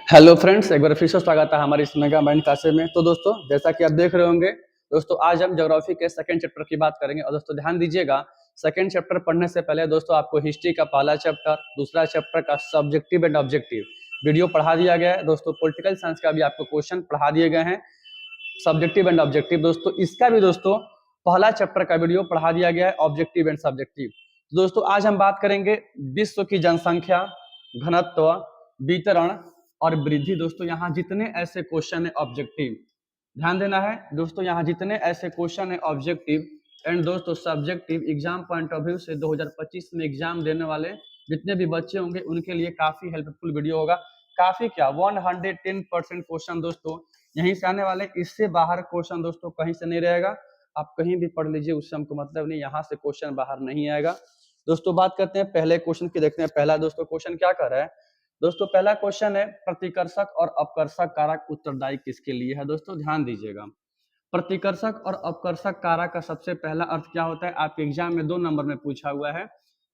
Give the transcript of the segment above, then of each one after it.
Hello friends, एक बार फिर से स्वागत है हमारे इस मेगा माइंड क्लासे में। तो दोस्तों, जैसा कि आप देख रहे होंगे दोस्तों, आज हम ज्योग्राफी के सेकंड चैप्टर की बात करेंगे। और दोस्तों ध्यान दीजिएगा, सेकंड चैप्टर पढ़ने से पहले दोस्तों आपको हिस्ट्री का पहला चैप्टर, दूसरा चैप्टर का सब्जेक्टिव एंड ऑब्जेक्टिव वीडियो पढ़ा दिया गया है। दोस्तों पॉलिटिकल साइंस का भी आपको क्वेश्चन पढ़ा दिए गए हैं, सब्जेक्टिव एंड ऑब्जेक्टिव। दोस्तों इसका भी दोस्तों पहला चैप्टर का वीडियो पढ़ा दिया गया है, ऑब्जेक्टिव एंड सब्जेक्टिव। दोस्तों आज हम बात करेंगे विश्व की जनसंख्या, घनत्व, वितरण और वृद्धि। दोस्तों यहाँ जितने ऐसे क्वेश्चन है ऑब्जेक्टिव, ध्यान देना है दोस्तों, यहाँ जितने ऐसे क्वेश्चन है ऑब्जेक्टिव एंड दोस्तों subjective, exam point of view से 2025 में एग्जाम देने वाले जितने भी बच्चे होंगे उनके लिए काफी हेल्पफुल वीडियो होगा। काफी क्या 110% क्वेश्चन दोस्तों यहीं से आने वाले, इससे बाहर क्वेश्चन दोस्तों कहीं से नहीं रहेगा। आप कहीं भी पढ़ लीजिए, उससे हमको मतलब नहीं, यहाँ से क्वेश्चन बाहर नहीं आएगा। दोस्तों बात करते हैं पहले क्वेश्चन की, देखते हैं पहला दोस्तों क्वेश्चन क्या कर रहा है। दोस्तों पहला क्वेश्चन है, प्रतिकर्षक और अपकर्षक कारक उत्तरदायी किसके लिए है। दोस्तों ध्यान दीजिएगा, प्रतिकर्षक और अपकर्षक कारक का सबसे पहला अर्थ क्या होता है, आपके एग्जाम में 2 नंबर में पूछा हुआ है।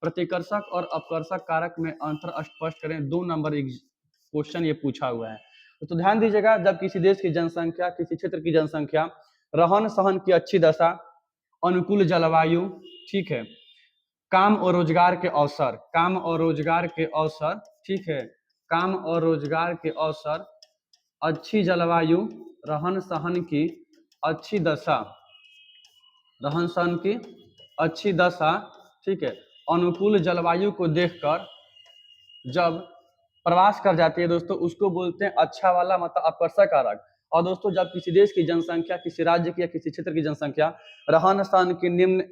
प्रतिकर्षक और अपकर्षक कारक में अंतर स्पष्ट करें, 2 नंबर क्वेश्चन ये पूछा हुआ है। तो ध्यान दीजिएगा, जब किसी देश की जनसंख्या, किसी क्षेत्र की जनसंख्या, रहन सहन की अच्छी दशा, अनुकूल जलवायु, ठीक है, काम और रोजगार के अवसर, काम और रोजगार के अवसर, ठीक है, काम और रोजगार के अवसर, अच्छी जलवायु, रहन सहन की अच्छी दशा, रहन सहन की अच्छी दशा, ठीक है, अनुकूल जलवायु को देखकर जब प्रवास कर जाती है दोस्तों, उसको बोलते हैं अच्छा वाला मतलब आकर्षक कारक। और दोस्तों जब किसी देश की जनसंख्या, किसी राज्य की या किसी क्षेत्र की जनसंख्या रहन सहन की निम्न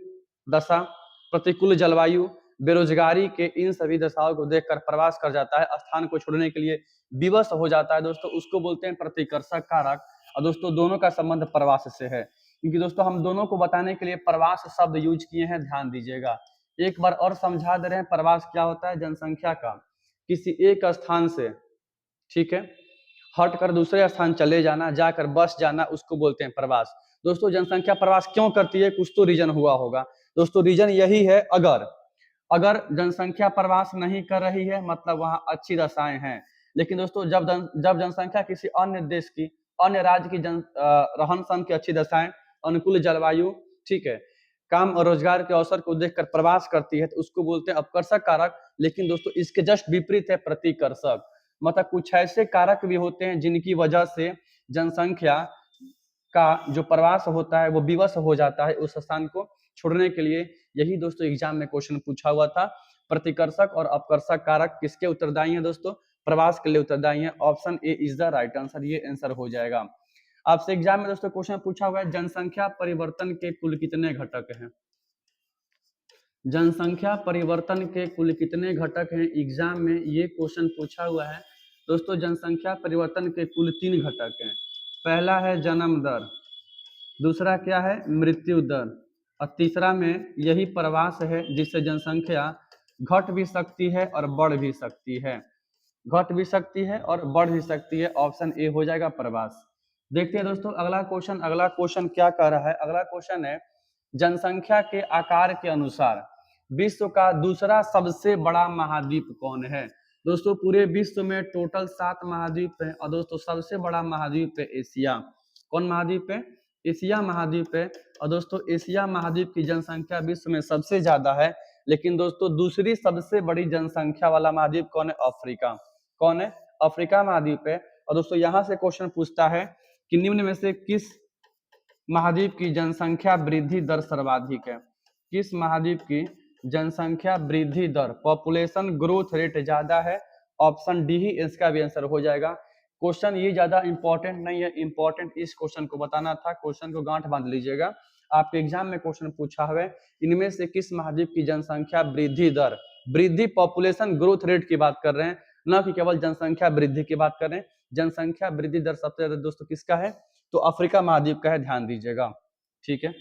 दशा, प्रतिकूल जलवायु, बेरोजगारी के इन सभी दशाओं को देखकर प्रवास कर जाता है, स्थान को छोड़ने के लिए विवश हो जाता है दोस्तों, उसको बोलते हैं प्रतिकर्षक कारक। और दोस्तों दोनों का संबंध प्रवास से है, क्योंकि दोस्तों हम दोनों को बताने के लिए प्रवास शब्द यूज किए हैं। ध्यान दीजिएगा, एक बार और समझा दे रहे हैं, प्रवास क्या होता है, जनसंख्या का किसी एक स्थान से, ठीक है, हट कर दूसरे स्थान चले जाना, जाकर बस जाना, उसको बोलते हैं प्रवास। दोस्तों जनसंख्या प्रवास क्यों करती है, कुछ तो रीजन हुआ होगा। दोस्तों रीजन यही है, अगर अगर जनसंख्या प्रवास नहीं कर रही है मतलब वहां अच्छी दशाएं हैं। लेकिन दोस्तों जब जनसंख्या किसी अन्य देश की, अन्य राज्य की रहन सहन की अच्छी दशाएं, अनुकूल जलवायु, ठीक है, काम और रोजगार के अवसर को देखकर प्रवास करती है, तो उसको बोलते हैं अपकर्षक कारक। लेकिन दोस्तों इसके जस्ट विपरीत है प्रतिकर्षक, मतलब कुछ ऐसे कारक भी होते हैं जिनकी वजह से जनसंख्या का जो प्रवास होता है वो विवश हो जाता है उस स्थान को छोड़ने के लिए। यही दोस्तों एग्जाम में क्वेश्चन पूछा हुआ था, प्रतिकर्षक और अपकर्षक कारक किसके उत्तरदायी हैं दोस्तों, प्रवास के लिए उत्तरदायी हैं। Option A is the right answer, ये आंसर हो जाएगा। आपसे एग्जाम में दोस्तों क्वेश्चन पूछा हुआ है, जनसंख्या परिवर्तन के कुल कितने घटक हैं। जनसंख्या परिवर्तन के कुल कितने घटक हैं, एग्जाम में ये क्वेश्चन पूछा हुआ है। दोस्तों जनसंख्या परिवर्तन के कुल 3 घटक हैं। पहला है जन्म दर, दूसरा क्या है, मृत्यु दर, और तीसरा में यही प्रवास है जिससे जनसंख्या घट भी सकती है और बढ़ भी सकती है, घट भी सकती है और बढ़ भी सकती है। ऑप्शन ए हो जाएगा प्रवास। देखते हैं दोस्तों अगला क्वेश्चन, अगला क्वेश्चन क्या कह रहा है। अगला क्वेश्चन है, जनसंख्या के आकार के अनुसार विश्व का दूसरा सबसे बड़ा महाद्वीप कौन है। दोस्तों पूरे विश्व में टोटल 7 महाद्वीप है, और दोस्तों सबसे बड़ा महाद्वीप है एशिया। कौन महाद्वीप है, एशिया महाद्वीप है। और दोस्तों एशिया महाद्वीप की जनसंख्या विश्व में सबसे ज्यादा है। लेकिन दोस्तों दूसरी सबसे बड़ी जनसंख्या वाला महाद्वीप कौन है, अफ्रीका। कौन है, अफ्रीका महाद्वीप है। और दोस्तों यहाँ से क्वेश्चन पूछता है कि निम्न में से किस महाद्वीप की जनसंख्या वृद्धि दर सर्वाधिक है, किस महाद्वीप की जनसंख्या वृद्धि दर, पॉपुलेशन ग्रोथ रेट ज्यादा है। ऑप्शन डी ही इसका भी आंसर हो जाएगा। क्वेश्चन ये ज्यादा इंपॉर्टेंट नहीं है, इंपॉर्टेंट इस क्वेश्चन को बताना था। क्वेश्चन को गांठ बांध लीजिएगा, आपके एग्जाम में क्वेश्चन पूछा है, इनमें से किस महाद्वीप की जनसंख्या वृद्धि दर, वृद्धि पॉपुलेशन ग्रोथ रेट की बात कर रहे हैं, न कि केवल जनसंख्या वृद्धि की बात कर रहे हैं। जनसंख्या वृद्धि दर सबसे ज्यादा दोस्तों किसका है, तो अफ्रीका महाद्वीप का है, ध्यान दीजिएगा, ठीक है।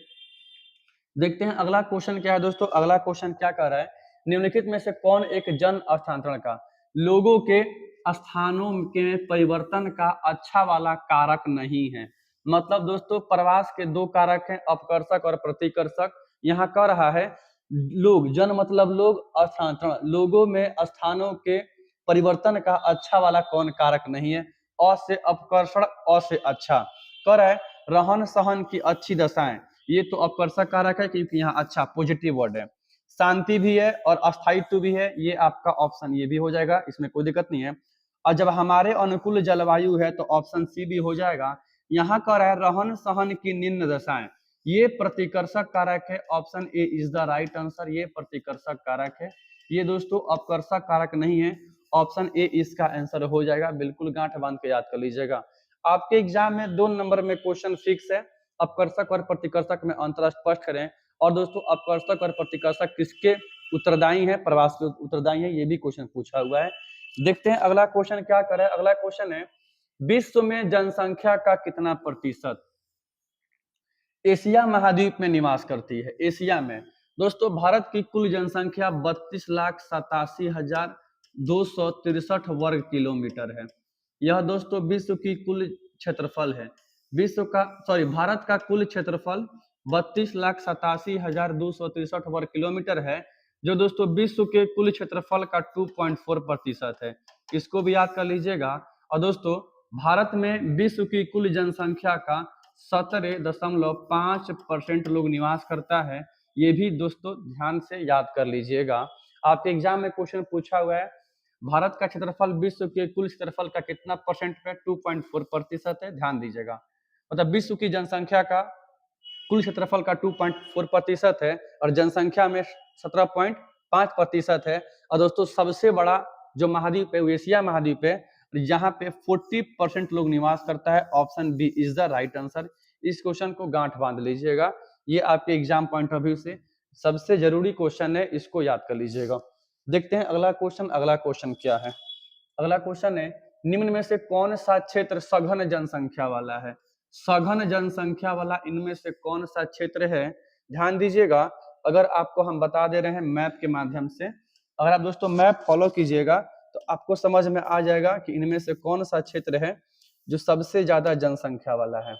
देखते हैं अगला क्वेश्चन क्या है दोस्तों। अगला क्वेश्चन क्या कह रहा है, निम्नलिखित में से कौन एक जन स्थानांतरण का, लोगों के स्थानों के परिवर्तन का अच्छा वाला कारक नहीं है। मतलब दोस्तों प्रवास के 2 कारक हैं, अपकर्षक और प्रतिकर्षक। यहाँ कह रहा है लोग, जन मतलब लोग, स्थानांतरण लोगों में स्थानों के परिवर्तन का अच्छा वाला कौन कारक नहीं है? अ से अपकर्षण, अ से अच्छा। कर है रहन सहन की अच्छी दशाएं, ये तो अपकर्षक कारक है क्योंकि यहाँ अच्छा पॉजिटिव वर्ड है। शांति भी है और अस्थायित्व भी है, ये आपका ऑप्शन ये भी हो जाएगा, इसमें कोई दिक्कत नहीं है। और जब हमारे अनुकूल जलवायु है तो ऑप्शन सी भी हो जाएगा। यहाँ कह रहा है रहन सहन की निम्न दशाएं, ये प्रतिकर्षक कारक है। Option A is the right answer, ये प्रतिकर्षक कारक है। ये दोस्तों अपकर्षक कारक नहीं है, ऑप्शन ए इसका आंसर हो जाएगा। बिल्कुल गांठ बांध के याद कर लीजिएगा। आपके एग्जाम में 2 नंबर में क्वेश्चन फिक्स है, अपकर्षक और प्रतिकर्षक में अंतर स्पष्ट करें। और दोस्तों अपकर्षक और प्रतिकर्षक किसके उत्तरदायी है? प्रवास के उत्तरदायी है, ये भी क्वेश्चन पूछा हुआ है। देखते हैं अगला क्वेश्चन क्या करे। अगला क्वेश्चन है विश्व में जनसंख्या का कितना प्रतिशत एशिया महाद्वीप में निवास करती है? एशिया में दोस्तों भारत की कुल जनसंख्या 32,87,263 वर्ग किलोमीटर है। यह दोस्तों विश्व की कुल क्षेत्रफल है। भारत का कुल क्षेत्रफल 32,87,263 वर्ग किलोमीटर है, जो दोस्तों विश्व के कुल क्षेत्रफल का 2.4% है। इसको भी याद कर लीजिएगा। और दोस्तों भारत में विश्व की कुल जनसंख्या का 17.5% लोग निवास करता है, ये भी दोस्तों ध्यान से याद कर लीजिएगा। आपके एग्जाम में क्वेश्चन पूछा हुआ है भारत का क्षेत्रफल विश्व के कुल क्षेत्रफल का कितना परसेंट पे? 2.4% है, ध्यान दीजिएगा। मतलब विश्व की जनसंख्या का कुल क्षेत्रफल का 2.4% है और जनसंख्या में 17.5% है। और दोस्तों सबसे बड़ा जो महाद्वीप है वो एशिया महाद्वीप है, यहाँ पे 40% लोग निवास करता है। Option B is the right answer. इस क्वेश्चन को गांठ बांध लीजिएगा, ये आपके एग्जाम पॉइंट ऑफ व्यू से सबसे जरूरी क्वेश्चन है, इसको याद कर लीजिएगा। देखते हैं अगला क्वेश्चन। अगला क्वेश्चन क्या है? अगला क्वेश्चन है निम्न में से कौन सा क्षेत्र सघन जनसंख्या वाला है? सघन जनसंख्या वाला इनमें से कौन सा क्षेत्र है? ध्यान दीजिएगा। अगर आपको हम बता दे रहे हैं मैप के माध्यम से, अगर आप दोस्तों मैप फॉलो कीजिएगा तो आपको समझ में आ जाएगा कि इनमें से कौन सा क्षेत्र है जो सबसे ज्यादा जनसंख्या वाला है।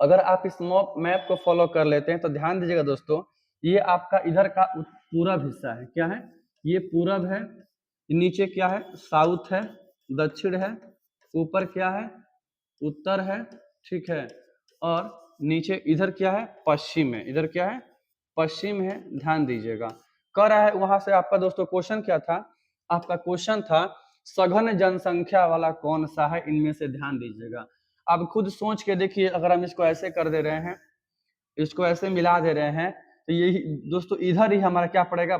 अगर आप इस मैप को फॉलो कर लेते हैं तो ध्यान दीजिएगा दोस्तों, ये आपका इधर का पूरब हिस्सा है। क्या है? ये पूरब है। नीचे क्या है? साउथ है, दक्षिण है, ऊपर क्या है? उत्तर है, ठीक है। और नीचे इधर क्या है? पश्चिम है। इधर क्या है? पश्चिम है, ध्यान दीजिएगा। कह रहा है वहां से आपका दोस्तों क्वेश्चन क्या था? आपका क्वेश्चन था सघन जनसंख्या वाला कौन सा है इनमें से? ध्यान दीजिएगा। आप खुद सोच के देखिए, अगर हम इसको ऐसे कर दे रहे हैं, इसको ऐसे मिला दे रहे हैं, तो यही दोस्तों इधर ही हमारा क्या पड़ेगा?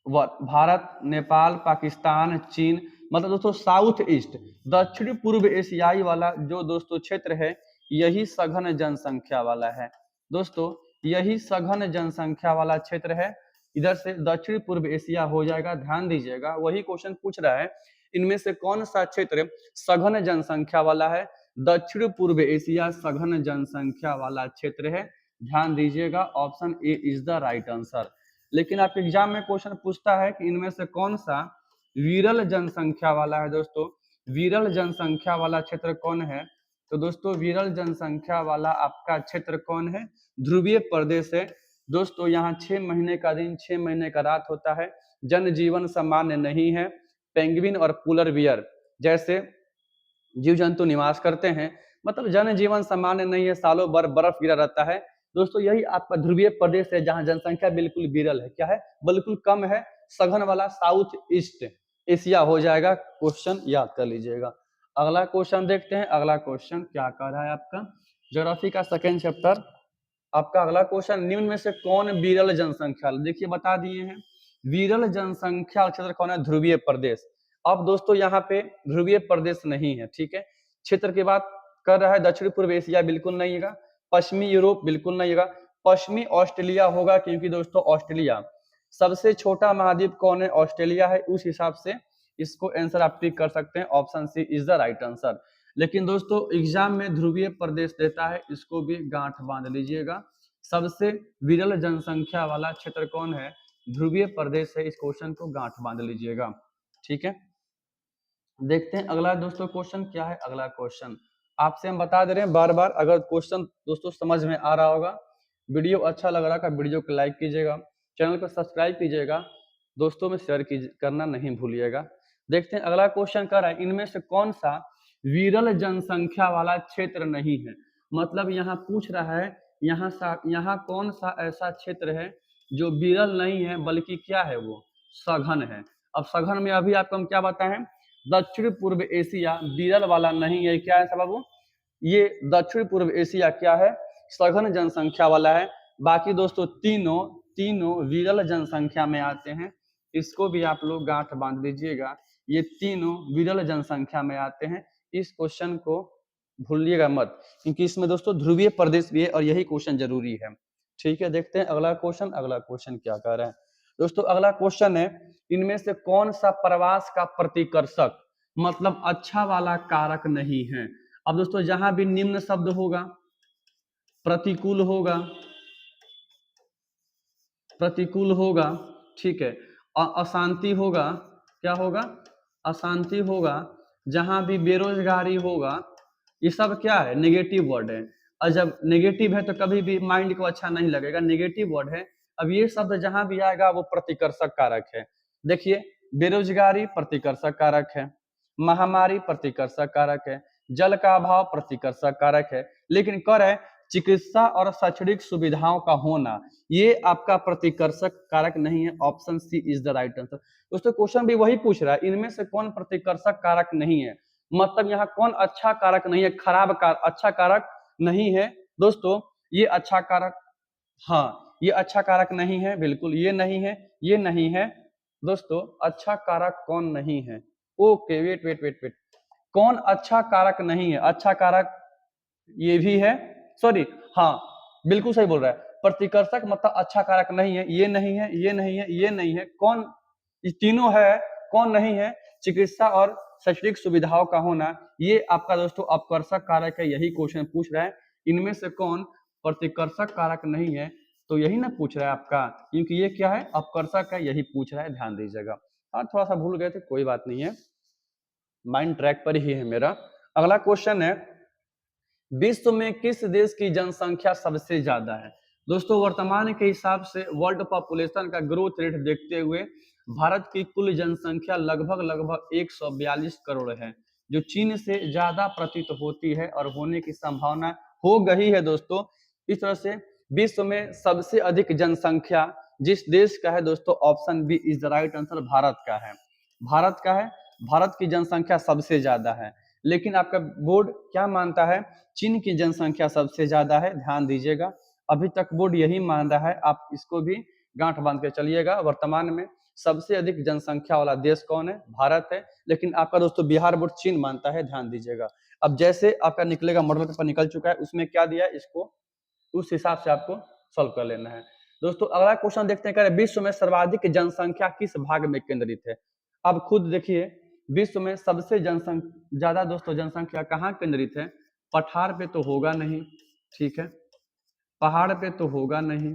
भारत, नेपाल, पाकिस्तान, चीन, मतलब दोस्तों साउथ ईस्ट, दक्षिण पूर्व एशियाई वाला जो दोस्तों क्षेत्र है, यही सघन जनसंख्या वाला है। दोस्तों यही सघन जनसंख्या वाला क्षेत्र है। इधर से दक्षिण पूर्व एशिया हो जाएगा, ध्यान दीजिएगा। वही क्वेश्चन पूछ रहा है इनमें से कौन सा क्षेत्र सघन जनसंख्या वाला है? दक्षिण पूर्व एशिया सघन जनसंख्या वाला क्षेत्र है, ध्यान दीजिएगा। Option A is the right answer. लेकिन आपके एग्जाम में क्वेश्चन पूछता है कि इनमें से कौन सा विरल जनसंख्या वाला है? दोस्तों विरल जनसंख्या वाला क्षेत्र कौन है? तो दोस्तों विरल जनसंख्या वाला आपका क्षेत्र कौन है? ध्रुवीय प्रदेश है। दोस्तों यहाँ 6 महीने का दिन 6 महीने का रात होता है। जनजीवन सामान्य नहीं है। पेंगुइन और पोलर बियर जैसे जीव जंतु निवास करते हैं, मतलब जनजीवन सामान्य नहीं है, सालों भर बर्फ गिरा रहता है। दोस्तों यही आपका ध्रुवीय प्रदेश है जहां जनसंख्या बिल्कुल विरल है। क्या है? बिल्कुल कम है। सघन वाला साउथ ईस्ट एशिया हो जाएगा। क्वेश्चन याद कर लीजिएगा। अगला क्वेश्चन देखते हैं। अगला क्वेश्चन क्या कर रहा है आपका? ज्योग्राफी का सेकेंड चैप्टर। आपका अगला क्वेश्चन निम्न में से कौन विरल जनसंख्या? देखिए बता दिए हैं विरल जनसंख्या क्षेत्र कौन है? ध्रुवीय प्रदेश। अब दोस्तों यहाँ पे ध्रुवीय प्रदेश नहीं है, ठीक है। क्षेत्र की बात कर रहा है दक्षिण पूर्व एशिया, बिल्कुल नहीं होगा। पश्चिमी यूरोप बिल्कुल नहीं होगा। पश्चिमी ऑस्ट्रेलिया होगा, क्योंकि दोस्तों ऑस्ट्रेलिया सबसे छोटा महाद्वीप कौन है? ऑस्ट्रेलिया है। उस हिसाब से इसको आंसर आप टिक कर सकते हैं। Option C is the right answer. लेकिन दोस्तों एग्जाम में ध्रुवीय प्रदेश देता है, इसको भी गांठ बांध लीजिएगा। सबसे विरल जनसंख्या वाला क्षेत्र कौन है? ध्रुवीय प्रदेश है। इस क्वेश्चन को गांठ बांध लीजिएगा, ठीक है। देखते हैं अगला दोस्तों क्वेश्चन क्या है। अगला क्वेश्चन आपसे हम बता दे रहे हैं बार बार, अगर क्वेश्चन दोस्तों समझ में आ रहा होगा, वीडियो अच्छा लग रहा है, वीडियो को लाइक कीजिएगा, चैनल को सब्सक्राइब कीजिएगा दोस्तों में शेयर करना नहीं भूलिएगा। देखते हैं अगला क्वेश्चन कर रहा है, इनमें से कौन सा विरल जनसंख्या वाला क्षेत्र नहीं है। मतलब यहाँ पूछ रहा है यहाँ कौन सा ऐसा क्षेत्र है जो विरल नहीं है बल्कि क्या है, वो सघन है। अब सघन में अभी आपको हम क्या बताएं, दक्षिण पूर्व एशिया विरल वाला नहीं है, क्या है बाबू, ये दक्षिण पूर्व एशिया क्या है, सघन जनसंख्या वाला है। बाकी दोस्तों तीनों विरल जनसंख्या में आते हैं, इसको भी आप लोग गांठ बांध लीजिएगा, ये तीनों विरल जनसंख्या में आते हैं। इस क्वेश्चन को भूलिएगा मत, क्योंकि इसमें दोस्तों ध्रुवीय प्रदेश भी है और यही क्वेश्चन जरूरी है। ठीक है, देखते हैं अगला क्वेश्चन क्या कह रहा है। दोस्तों अगला क्वेश्चन है, इनमें से कौन सा प्रवास का प्रतिकर्षक मतलब अच्छा वाला कारक नहीं है। अब दोस्तों जहां भी निम्न शब्द होगा, प्रतिकूल होगा, ठीक है, अशांति होगा, क्या होगा, अशांति होगा, जहां भी बेरोजगारी होगा, ये सब क्या है, नेगेटिव वर्ड है। और जब नेगेटिव है तो कभी भी माइंड को अच्छा नहीं लगेगा, नेगेटिव वर्ड है। अब ये शब्द जहां भी आएगा वो प्रतिकर्षक कारक है। देखिए, बेरोजगारी प्रतिकर्षक कारक है, महामारी प्रतिकर्षक कारक है, जल का अभाव प्रतिकर्षक कारक है, लेकिन कर है चिकित्सा और शैक्षणिक सुविधाओं का होना, ये आपका प्रतिकर्षक कारक नहीं है। Option C is the right answer. दोस्तों क्वेश्चन भी वही पूछ रहा है, इनमें से कौन प्रतिकर्षक कारक नहीं है, मतलब यहाँ कौन अच्छा कारक नहीं है, अच्छा कारक नहीं है। दोस्तों ये अच्छा कारक, हाँ ये अच्छा कारक नहीं है, बिल्कुल ये नहीं है, ये नहीं है। दोस्तों अच्छा कारक कौन नहीं है, ओके वेट, कौन अच्छा कारक नहीं है, अच्छा कारक ये भी है, सॉरी, हाँ बिल्कुल सही बोल रहा है, प्रतिकर्षक मतलब अच्छा कारक नहीं है, ये नहीं है, ये नहीं है, ये नहीं है, कौन, ये तीनों है, कौन नहीं है, चिकित्सा और शैक्षणिक सुविधाओं का होना, ये आपका दोस्तों अपकर्षक कारक है। यही क्वेश्चन पूछ रहा है, इनमें से कौन प्रतिकर्षक कारक नहीं है, तो यही ना पूछ रहा है आपका, क्योंकि ये क्या है, अपकर्षक है, यही पूछ रहा है, ध्यान दीजिएगा। हाँ थोड़ा सा भूल गए थे, कोई बात नहीं है, माइंड ट्रैक पर ही है मेरा। अगला क्वेश्चन है, विश्व में किस देश की जनसंख्या सबसे ज्यादा है। दोस्तों वर्तमान के हिसाब से वर्ल्ड पॉपुलेशन का ग्रोथ रेट देखते हुए भारत की कुल जनसंख्या लगभग 142 करोड़ है, जो चीन से ज्यादा प्रतीत होती है और होने की संभावना हो गई है। दोस्तों इस तरह से विश्व में सबसे अधिक जनसंख्या जिस देश का है, दोस्तों option B is the right answer, Bharat का है, भारत का है, भारत की जनसंख्या सबसे ज्यादा है। लेकिन आपका बोर्ड क्या मानता है, चीन की जनसंख्या सबसे ज्यादा है, ध्यान दीजिएगा, अभी तक बोर्ड यही मान रहा है, आप इसको भी गांठ बांध के चलिएगा। वर्तमान में सबसे अधिक जनसंख्या वाला देश कौन है, भारत है, लेकिन आपका दोस्तों बिहार बोर्ड चीन मानता है, ध्यान दीजिएगा। अब जैसे आपका निकलेगा, मॉडल पेपर निकल चुका है, उसमें क्या दिया है, इसको उस हिसाब से आपको सॉल्व कर लेना है। दोस्तों अगला क्वेश्चन देखते हैं, विश्व में सर्वाधिक जनसंख्या किस भाग में केंद्रित है। अब खुद देखिए, विश्व में सबसे ज्यादा दोस्तों जनसंख्या कहाँ केंद्रित है, पठार पे तो होगा नहीं, ठीक है, पहाड़ पे तो होगा नहीं,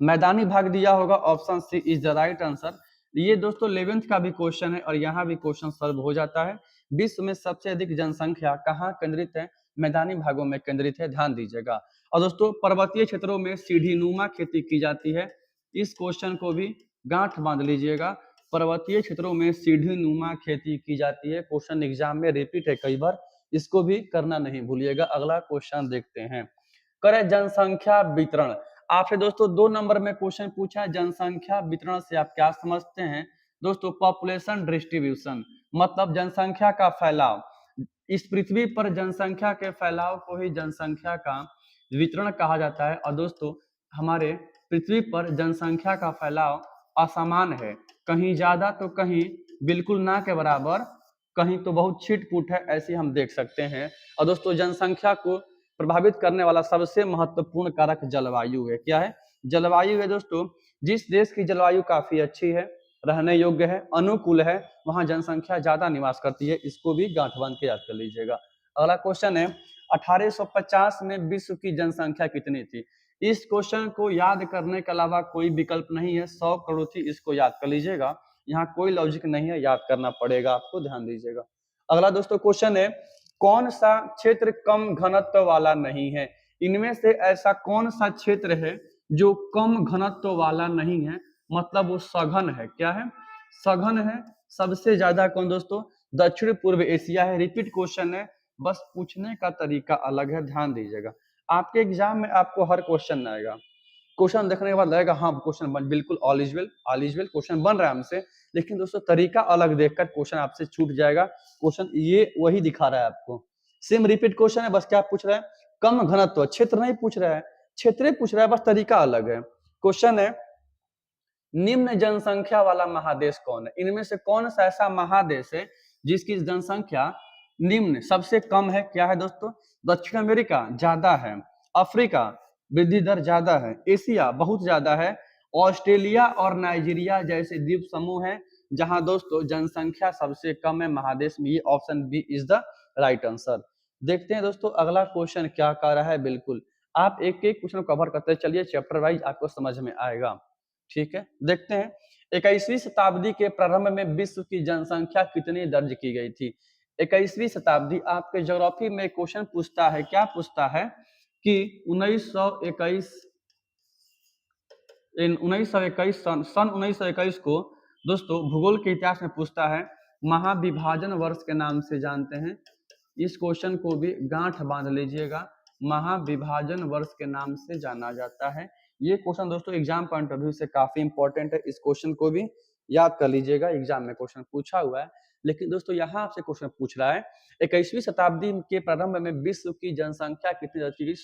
मैदानी भाग दिया होगा, option C is the right answer. ये दोस्तों 11th का भी क्वेश्चन है और यहाँ भी क्वेश्चन सॉल्व हो जाता है। विश्व में सबसे अधिक जनसंख्या कहाँ केंद्रित है, मैदानी भागों में केंद्रित है, ध्यान दीजिएगा। और दोस्तों पर्वतीय क्षेत्रों में सीढ़ीनुमा खेती की जाती है, इस क्वेश्चन को भी गांठ बांध लीजिएगा, पर्वतीय क्षेत्रों में सीढ़ीनुमा खेती की जाती है, क्वेश्चन एग्जाम में रिपीट है कई बार, इसको भी करना नहीं भूलिएगा। अगला क्वेश्चन देखते हैं, करें जनसंख्या वितरण। आपसे दोस्तों 2 नंबर में क्वेश्चन पूछा है, जनसंख्या वितरण से आप क्या समझते हैं। दोस्तों पॉपुलेशन डिस्ट्रीब्यूशन मतलब जनसंख्या का फैलाव, इस पृथ्वी पर जनसंख्या के फैलाव को ही जनसंख्या का वितरण कहा जाता है। और दोस्तों हमारे पृथ्वी पर जनसंख्या का फैलाव असमान है, कहीं ज्यादा तो कहीं बिल्कुल ना के बराबर, कहीं तो बहुत छिटपुट है, ऐसे हम देख सकते हैं। और दोस्तों जनसंख्या को प्रभावित करने वाला सबसे महत्वपूर्ण कारक जलवायु है, क्या है, जलवायु है। दोस्तों जिस देश की जलवायु काफी अच्छी है, रहने योग्य है, अनुकूल है, वहां जनसंख्या ज्यादा निवास करती है, इसको भी गांठ बांध के याद कर लीजिएगा। अगला क्वेश्चन है, 1850 में विश्व की जनसंख्या कितनी थी। इस क्वेश्चन को याद करने के अलावा कोई विकल्प नहीं है, 100 करोड़ थी, इसको याद कर लीजिएगा, यहाँ कोई लॉजिक नहीं है, याद करना पड़ेगा आपको, ध्यान दीजिएगा। अगला दोस्तों क्वेश्चन है, कौन सा क्षेत्र कम घनत्व वाला नहीं है। इनमें से ऐसा कौन सा क्षेत्र है जो कम घनत्व वाला नहीं है, मतलब वो सघन है। क्या है? सघन है। सबसे ज्यादा कौन दोस्तों? दक्षिण पूर्व एशिया है। रिपीट क्वेश्चन है, बस पूछने का तरीका अलग है, ध्यान दीजिएगा। आपके एग्जाम में आपको हर क्वेश्चन आएगा, क्वेश्चन देखने के बाद लगेगा हाँ क्वेश्चन बन, बिल्कुल ऑल इज वेल क्वेश्चन बन रहा है हमसे, लेकिन दोस्तों तरीका अलग देखकर क्वेश्चन आपसे छूट जाएगा। क्वेश्चन ये वही दिखा रहा है आपको, सेम रिपीट क्वेश्चन है, बस क्या पूछ रहा है? कम घनत्व क्षेत्र नहीं पूछ रहा है, क्षेत्र पूछ रहा है, बस तरीका अलग है। क्वेश्चन है निम्न जनसंख्या वाला महादेश कौन है? इनमें से कौन सा ऐसा महादेश है जिसकी जनसंख्या निम्न सबसे कम है? क्या है दोस्तों? दक्षिण अमेरिका ज्यादा है, अफ्रीका वृद्धि दर ज्यादा है, एशिया बहुत ज्यादा है, ऑस्ट्रेलिया और नाइजीरिया जैसे द्वीप समूह है जहां दोस्तों जनसंख्या सबसे कम है महादेश में। ये option B is the right answer. देखते हैं दोस्तों अगला क्वेश्चन क्या कर रहा है। बिल्कुल आप एक एक क्वेश्चन कवर करते चलिए, चैप्टर वाइज आपको समझ में आएगा। ठीक है, देखते हैं 21वीं शताब्दी के प्रारंभ में विश्व की जनसंख्या कितनी दर्ज की गई थी? 21वीं शताब्दी आपके ज्योग्राफी में क्वेश्चन पूछता है, क्या पूछता है कि 1921 सन 1921 को दोस्तों भूगोल के इतिहास में पूछता है, महाविभाजन वर्ष के नाम से जानते हैं। इस क्वेश्चन को भी गांठ बांध लीजिएगा, महाविभाजन वर्ष के नाम से जाना जाता है। ये क्वेश्चन दोस्तों एग्जाम पॉइंट ऑफ व्यू से काफी इंपॉर्टेंट है, इस क्वेश्चन को भी याद कर लीजिएगा, एग्जाम में क्वेश्चन पूछा हुआ है। लेकिन दोस्तों यहाँ आपसे क्वेश्चन पूछ रहा है 21वीं शताब्दी के प्रारंभ में विश्व की जनसंख्या कितनी दर्ज की गई?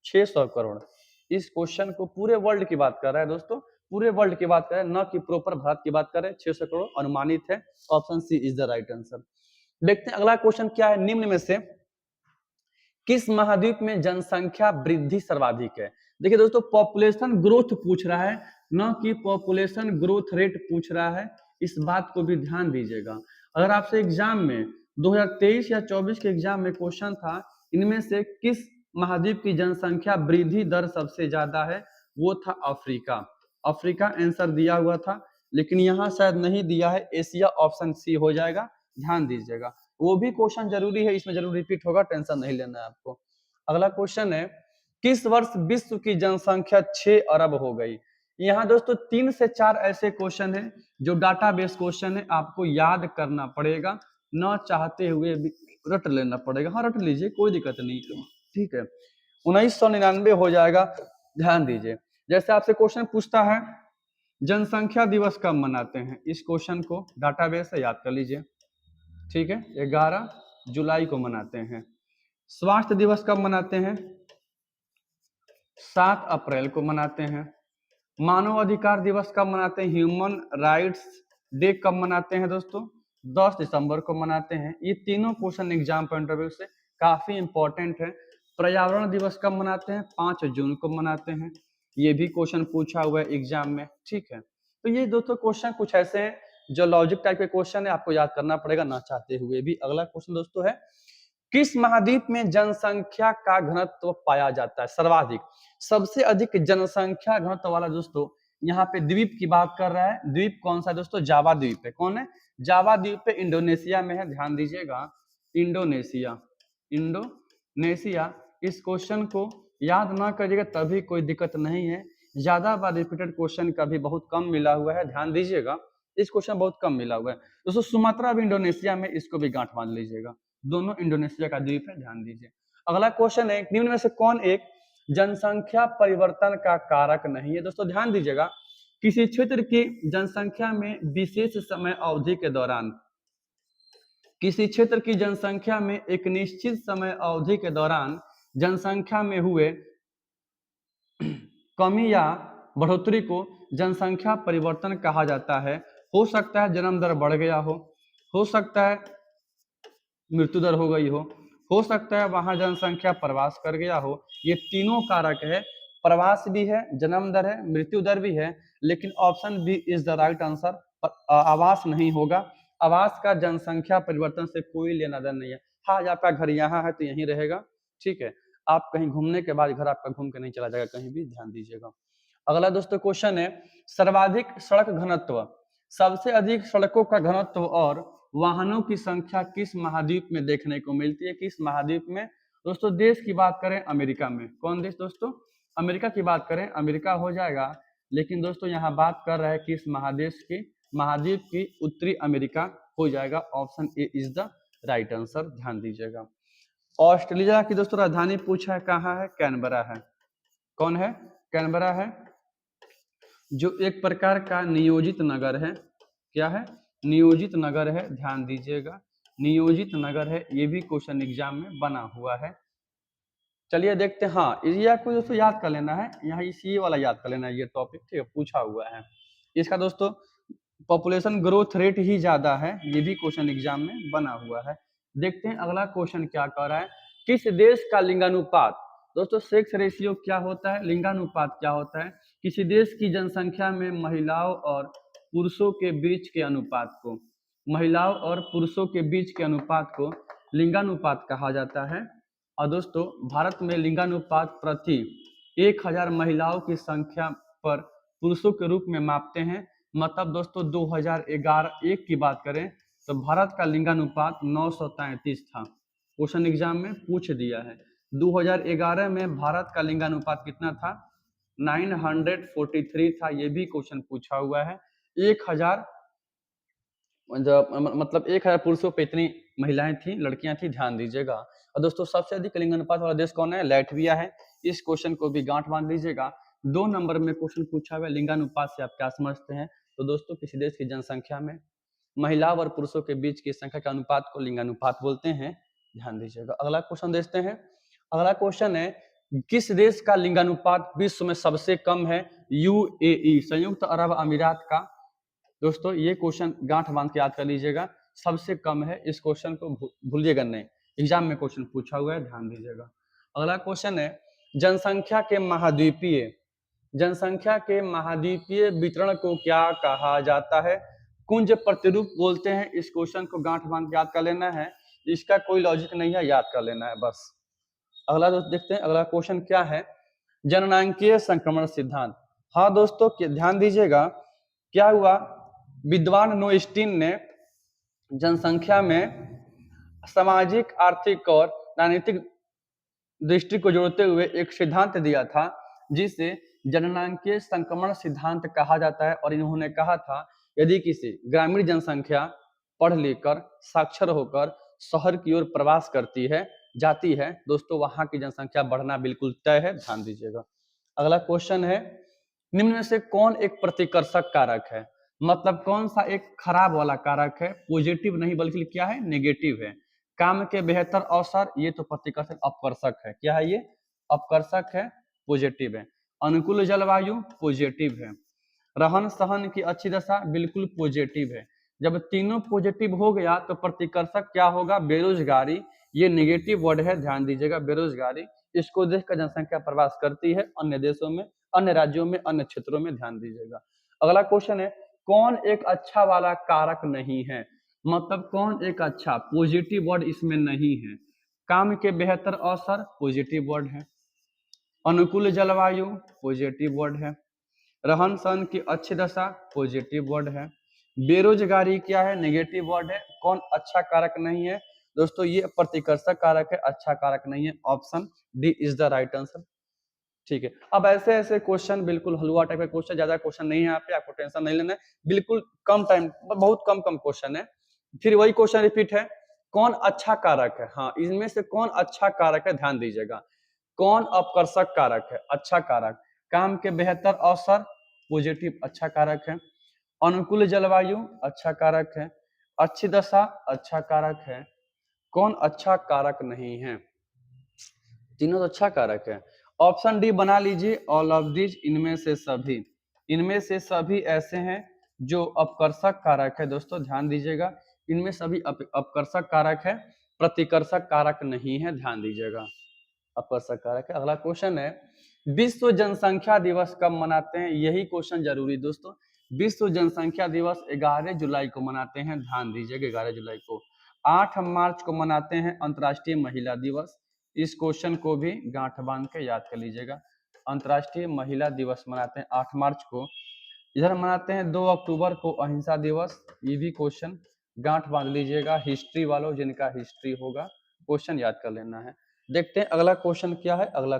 600 करोड़। इस क्वेश्चन को पूरे वर्ल्ड की बात कर रहा है दोस्तों, पूरे वर्ल्ड की बात करें, न कि प्रॉपर भारत की बात करें। 600 करोड़ अनुमानित है, option C is the right answer. देखते हैं अगला क्वेश्चन क्या है, निम्न में से किस महाद्वीप में जनसंख्या वृद्धि सर्वाधिक है? देखिए दोस्तों पॉपुलेशन ग्रोथ पूछ रहा है, न कि पॉपुलेशन ग्रोथ रेट पूछ रहा है, इस बात को भी ध्यान दीजिएगा। अगर आपसे एग्जाम में 2023 या 24 के एग्जाम में क्वेश्चन था इनमें से किस महाद्वीप की जनसंख्या वृद्धि दर सबसे ज्यादा है, वो था अफ्रीका। अफ्रीका आंसर दिया हुआ था, लेकिन यहाँ शायद नहीं दिया है, एशिया ऑप्शन सी हो जाएगा, ध्यान दीजिएगा। वो भी क्वेश्चन जरूरी है, इसमें जरूर रिपीट होगा, टेंशन नहीं लेना है आपको। अगला क्वेश्चन है किस वर्ष विश्व की जनसंख्या 6 अरब हो गई? यहाँ दोस्तों 3 से 4 ऐसे क्वेश्चन हैं जो डाटाबेस क्वेश्चन है, आपको याद करना पड़ेगा, न चाहते हुए भी रट लेना पड़ेगा। हाँ रट लीजिए, कोई दिक्कत नहीं, ठीक है। 1999 हो जाएगा, ध्यान दीजिए। जैसे आपसे क्वेश्चन पूछता है जनसंख्या दिवस कब मनाते हैं, इस क्वेश्चन को डाटाबेस से याद कर लीजिए, ठीक है। 11 जुलाई को मनाते हैं। स्वास्थ्य दिवस कब मनाते हैं? 7 अप्रैल को मनाते हैं। मानव अधिकार दिवस कब मनाते हैं? ह्यूमन राइट्स डे कब मनाते हैं दोस्तों? 10 दिसंबर को मनाते हैं। ये तीनों question exam point of view से काफी इंपॉर्टेंट है। पर्यावरण दिवस कब मनाते हैं? 5 जून को मनाते हैं। ये भी क्वेश्चन पूछा हुआ है एग्जाम में, ठीक है। तो ये दोस्तों क्वेश्चन कुछ ऐसे हैं जो लॉजिक टाइप के क्वेश्चन है, आपको याद करना पड़ेगा ना चाहते हुए भी। अगला क्वेश्चन दोस्तों है किस महाद्वीप में जनसंख्या का घनत्व पाया जाता है सर्वाधिक? सबसे अधिक जनसंख्या घनत्व वाला दोस्तों यहाँ पे द्वीप की बात कर रहा है। द्वीप कौन सा है दोस्तों? जावा द्वीप है। कौन है? जावा द्वीप पे इंडोनेशिया में है, ध्यान दीजिएगा, इंडोनेशिया, इंडोनेशिया। इस क्वेश्चन को याद ना करिएगा तभी कोई दिक्कत नहीं है, ज्यादा बार रिपीटेड क्वेश्चन का भी बहुत कम मिला हुआ है, ध्यान दीजिएगा, इस क्वेश्चन बहुत कम मिला हुआ है दोस्तों। सुमात्रा भी इंडोनेशिया में, इसको भी गांठ बांध लीजिएगा, दोनों इंडोनेशिया का द्वीप है, ध्यान दीजिए। अगला क्वेश्चन है निम्न में से कौन एक जनसंख्या परिवर्तन का कारक नहीं है? दोस्तों ध्यान दीजिएगा, किसी क्षेत्र की जनसंख्या में विशेष समय अवधि के दौरान, किसी क्षेत्र की जनसंख्या में एक निश्चित समय अवधि के दौरान जनसंख्या में हुए कमी या बढ़ोतरी को जनसंख्या परिवर्तन कहा जाता है। हो सकता है जन्म दर बढ़ गया हो सकता है मृत्यु दर हो गई हो सकता है वहां जनसंख्या प्रवास कर गया हो। ये तीनों कारक है, प्रवास भी है, जन्म दर है, मृत्यु दर भी है, लेकिन option B is the right answer. आवास नहीं होगा, आवास का जनसंख्या परिवर्तन से कोई लेना देना नहीं है। हाँ आपका घर यहाँ है तो यहीं रहेगा, ठीक है, आप कहीं घूमने के बाद घर आपका घूम के नहीं चला जाएगा कहीं भी, ध्यान दीजिएगा। अगला दोस्तों क्वेश्चन है सर्वाधिक सड़क घनत्व, सबसे अधिक सड़कों का घनत्व और वाहनों की संख्या किस महाद्वीप में देखने को मिलती है? किस महाद्वीप में दोस्तों? देश की बात करें अमेरिका में। कौन देश दोस्तों? अमेरिका की बात करें, अमेरिका हो जाएगा लेकिन दोस्तों यहाँ बात कर रहा है कि इस महाद्वीप की उत्तरी अमेरिका हो जाएगा। Option A is the right answer, ध्यान दीजिएगा। ऑस्ट्रेलिया की दोस्तों राजधानी पूछा है, कहाँ है? कैनबरा है। कौन है? कैनबरा है, जो एक प्रकार का नियोजित नगर है। क्या है? नियोजित नगर है, ध्यान दीजिएगा, नियोजित नगर है। ये भी क्वेश्चन एग्जाम में बना हुआ है। चलिए देखते हैं। हाँ, ये आपको दोस्तों याद कर लेना है, यहाँ इसी वाला याद कर लेना है, ये टॉपिक ठीक है, पूछा हुआ है इसका दोस्तों। पॉपुलेशन ग्रोथ रेट ही ज्यादा है, ये भी क्वेश्चन एग्जाम में बना हुआ है। देखते हैं अगला क्वेश्चन क्या कह रहा है। किस देश का लिंगानुपात, दोस्तों सेक्स रेशियो क्या होता है, लिंगानुपात क्या होता है? किसी देश की जनसंख्या में महिलाओं और पुरुषों के बीच के अनुपात को, महिलाओं और पुरुषों के बीच के अनुपात को लिंगानुपात कहा जाता है। और दोस्तों भारत में लिंगानुपात प्रति 1000 महिलाओं की संख्या पर पुरुषों के रूप में मापते हैं। मतलब दोस्तों 2011 एक की बात करें तो भारत का लिंगानुपात 933 था। क्वेश्चन एग्जाम में पूछ दिया है 2011 में भारत का लिंगानुपात कितना था? 943 था। ये भी क्वेश्चन पूछा हुआ है। 1000 मतलब 1000 पुरुषों पे इतनी महिलाएं थी, लड़कियां थी, ध्यान दीजिएगा। और दोस्तों सबसे अधिक लिंगानुपात वाला देश कौन है? लैटविया है। इस क्वेश्चन को भी गांठ बांध लीजिएगा। 2 नंबर में क्वेश्चन पूछा हुआ है लिंगानुपात से आप क्या समझते हैं? तो दोस्तों किसी देश की जनसंख्या में महिलाओं और पुरुषों के बीच की संख्या के अनुपात को लिंगानुपात बोलते हैं, ध्यान दीजिएगा। अगला क्वेश्चन देखते हैं। अगला क्वेश्चन है, किस देश का लिंगानुपात विश्व में सबसे कम है? यूएई, संयुक्त अरब अमीरात का। दोस्तों ये क्वेश्चन गांठ बांध के याद कर लीजिएगा, सबसे कम है। इस क्वेश्चन को भूलिएगा नहीं, एग्जाम में क्वेश्चन पूछा हुआ है, ध्यान दीजिएगा। अगला क्वेश्चन है, जनसंख्या के महाद्वीपीय वितरण को क्या कहा जाता है? कुंज प्रतिरूप बोलते हैं। इस क्वेश्चन को गांठ बांध के याद कर लेना है, इसका कोई लॉजिक नहीं है, याद कर लेना है बस। अगला दोस्त देखते हैं, अगला क्वेश्चन क्या है? जननांकीय संक्रमण सिद्धांत। हाँ दोस्तों ध्यान दीजिएगा, क्या हुआ? विद्वान नोइस्टीन ने जनसंख्या में सामाजिक, आर्थिक और राजनीतिक दृष्टि को जोड़ते हुए एक सिद्धांत दिया था, जिसे जननांकीय संक्रमण सिद्धांत कहा जाता है। और इन्होंने कहा था, यदि किसी ग्रामीण जनसंख्या पढ़ लिख कर साक्षर होकर शहर की ओर प्रवास जाती है दोस्तों, वहां की जनसंख्या बढ़ना बिल्कुल तय है, ध्यान दीजिएगा। अगला क्वेश्चन है, निम्न में से कौन एक प्रतिकर्षक कारक है? मतलब कौन सा एक खराब वाला कारक है? पॉजिटिव नहीं बल्कि क्या है? नेगेटिव है। काम के बेहतर अवसर, ये तो प्रतिकर्षक अपकर्षक है। क्या है ये? अपकर्षक है, पॉजिटिव है। अनुकूल जलवायु, पॉजिटिव है। रहन सहन की अच्छी दशा, बिल्कुल पॉजिटिव है। जब तीनों पॉजिटिव हो गया तो प्रतिकर्षक क्या होगा? बेरोजगारी, ये नेगेटिव वर्ड है, ध्यान दीजिएगा, बेरोजगारी। इसको देखकर जनसंख्या प्रवास करती है अन्य देशों में, अन्य राज्यों में, अन्य क्षेत्रों में, ध्यान दीजिएगा। अगला क्वेश्चन है, कौन एक अच्छा वाला कारक नहीं है? मतलब कौन एक अच्छा, पॉजिटिव वर्ड इसमें नहीं है। काम के बेहतर अवसर, पॉजिटिव वर्ड है। अनुकूल जलवायु, पॉजिटिव वर्ड है। रहन सहन की अच्छी दशा, पॉजिटिव वर्ड है। बेरोजगारी क्या है? नेगेटिव वर्ड है। कौन अच्छा कारक नहीं है? दोस्तों ये प्रतिकर्षक कारक है, अच्छा कारक नहीं है। Option D is the right answer. ठीक है, अब ऐसे ऐसे क्वेश्चन, बिल्कुल हलवा टाइप का क्वेश्चन, ज्यादा क्वेश्चन नहीं है यहाँ पे, आपको टेंशन नहीं लेना है, बिल्कुल कम टाइम, बहुत कम कम क्वेश्चन है। फिर वही क्वेश्चन रिपीट है, कौन अच्छा कारक है? हाँ, इनमें से कौन अच्छा कारक है, ध्यान दीजिएगा। कौन अपकर्षक कारक है? अच्छा कारक। काम के बेहतर अवसर, पॉजिटिव, अच्छा कारक है। अनुकूल जलवायु, अच्छा कारक है। अच्छी दशा, अच्छा कारक है। कौन अच्छा कारक नहीं है? तीनों तो अच्छा कारक है। ऑप्शन डी बना लीजिए, ऑल ऑफ दिस, इनमें से सभी। इनमें से सभी ऐसे हैं जो अपकर्षक कारक है। दोस्तों ध्यान दीजिएगा, इनमें सभी अपकर्षक कारक है, प्रतिकर्षक कारक नहीं है, ध्यान दीजिएगा, अपकर्षक कारक है। अगला क्वेश्चन है, विश्व जनसंख्या दिवस कब मनाते हैं? यही क्वेश्चन जरूरी दोस्तों। विश्व जनसंख्या दिवस 11 जुलाई को मनाते हैं, ध्यान दीजिएगा, 11 जुलाई को। 8 मार्च को मनाते हैं अंतर्राष्ट्रीय महिला दिवस। इस क्वेश्चन को भी गांठ बांध के याद कर लीजिएगा। अंतर्राष्ट्रीय महिला दिवस मनाते हैं 8 मार्च को। इधर मनाते हैं 2 अक्टूबर को अहिंसा दिवस। ये भी क्वेश्चन गांठ बांध लीजिएगा, हिस्ट्री वालों, जिनका हिस्ट्री होगा, क्वेश्चन याद कर लेना है। देखते हैं अगला क्वेश्चन क्या है। अगला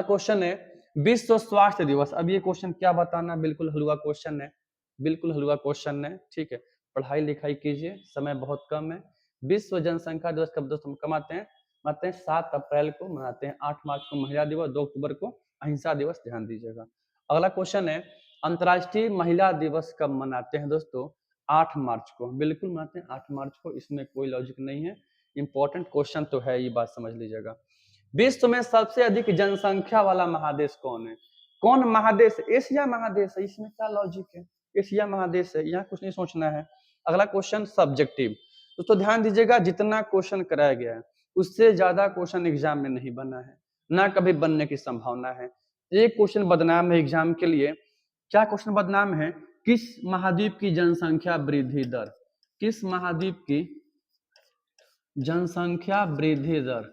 क्वेश्चन है, विश्व स्वास्थ्य दिवस, अब ये क्वेश्चन क्या बताना, बिल्कुल हलवा क्वेश्चन है, बिल्कुल हलवा क्वेश्चन है, ठीक है। पढ़ाई लिखाई कीजिए, समय बहुत कम है। विश्व जनसंख्या दिवस कब दोस्तों कब मनाते हैं 7 अप्रैल को मनाते हैं, 8 मार्च को महिला दिवस, 2 अक्टूबर को अहिंसा दिवस, ध्यान दीजिएगा। अगला क्वेश्चन है अंतर्राष्ट्रीय महिला दिवस कब मनाते हैं दोस्तों, 8 मार्च को, बिल्कुल मनाते हैं 8 मार्च को, इसमें कोई लॉजिक नहीं है, इंपॉर्टेंट क्वेश्चन तो है, ये बात समझ लीजिएगा। विश्व में सबसे अधिक जनसंख्या वाला महादेश कौन है, कौन महादेश, एशिया महादेश है, इसमें क्या लॉजिक है, एशिया महादेश है, यहाँ कुछ नहीं सोचना है। अगला क्वेश्चन सब्जेक्टिव, तो ध्यान दीजिएगा जितना क्वेश्चन कराया गया है उससे ज्यादा क्वेश्चन एग्जाम में नहीं बना है, ना कभी बनने की संभावना है। एक क्वेश्चन बदनाम है एग्जाम के लिए, क्या क्वेश्चन बदनाम है, किस महाद्वीप की जनसंख्या वृद्धि दर, किस महाद्वीप की जनसंख्या वृद्धि दर,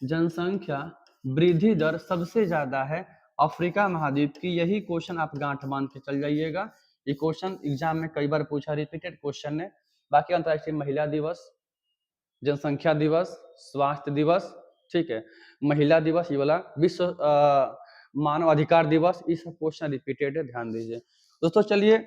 जनसंख्या वृद्धि दर सबसे ज्यादा है अफ्रीका महाद्वीप की, यही क्वेश्चन आप गांठ बांध के चल जाइएगा, ये क्वेश्चन एग्जाम में कई बार पूछा, रिपीटेड क्वेश्चन है। बाकी अंतर्राष्ट्रीय महिला दिवस, जनसंख्या दिवस, स्वास्थ्य दिवस, ठीक है, महिला दिवस, ये वाला विश्व मानव अधिकार दिवस, ये सब क्वेश्चन रिपीटेड है, ध्यान दीजिए दोस्तों। चलिए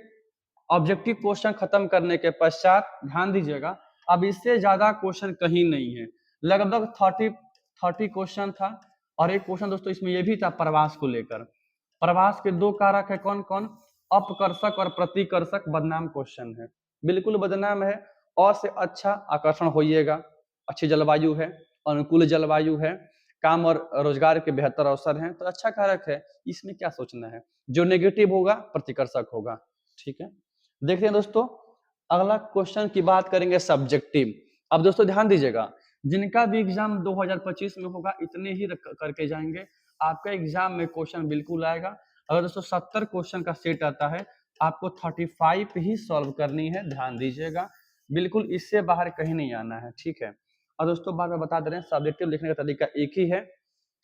ऑब्जेक्टिव क्वेश्चन खत्म करने के पश्चात ध्यान दीजिएगा, अब इससे ज्यादा क्वेश्चन कहीं नहीं है, लगभग 30 क्वेश्चन था। और एक क्वेश्चन दोस्तों इसमें यह भी था प्रवास को लेकर, प्रवास के 2 कारक है, कौन कौन, अपकर्षक और प्रतिकर्षक, बदनाम क्वेश्चन है, बिल्कुल बदनाम है। और से अच्छा आकर्षण होइएगा, अच्छी जलवायु है, अनुकूल जलवायु है, काम और रोजगार के बेहतर अवसर हैं, तो अच्छा कारक है, इसमें क्या सोचना है, जो नेगेटिव होगा प्रतिकर्षक होगा, ठीक है। देखते हैं दोस्तों अगला क्वेश्चन की बात करेंगे सब्जेक्टिव। अब दोस्तों ध्यान दीजिएगा, जिनका भी एग्जाम 2025 में होगा इतने ही करके जाएंगे, आपका एग्जाम में क्वेश्चन बिल्कुल आएगा। अगर दोस्तों 70 क्वेश्चन का सेट आता है, आपको 35 ही सॉल्व करनी है, ध्यान दीजिएगा, बिल्कुल इससे बाहर कहीं नहीं आना है, ठीक है। और दोस्तों बार बार बता दे रहे हैं सब्जेक्टिव लिखने का तरीका एक ही है,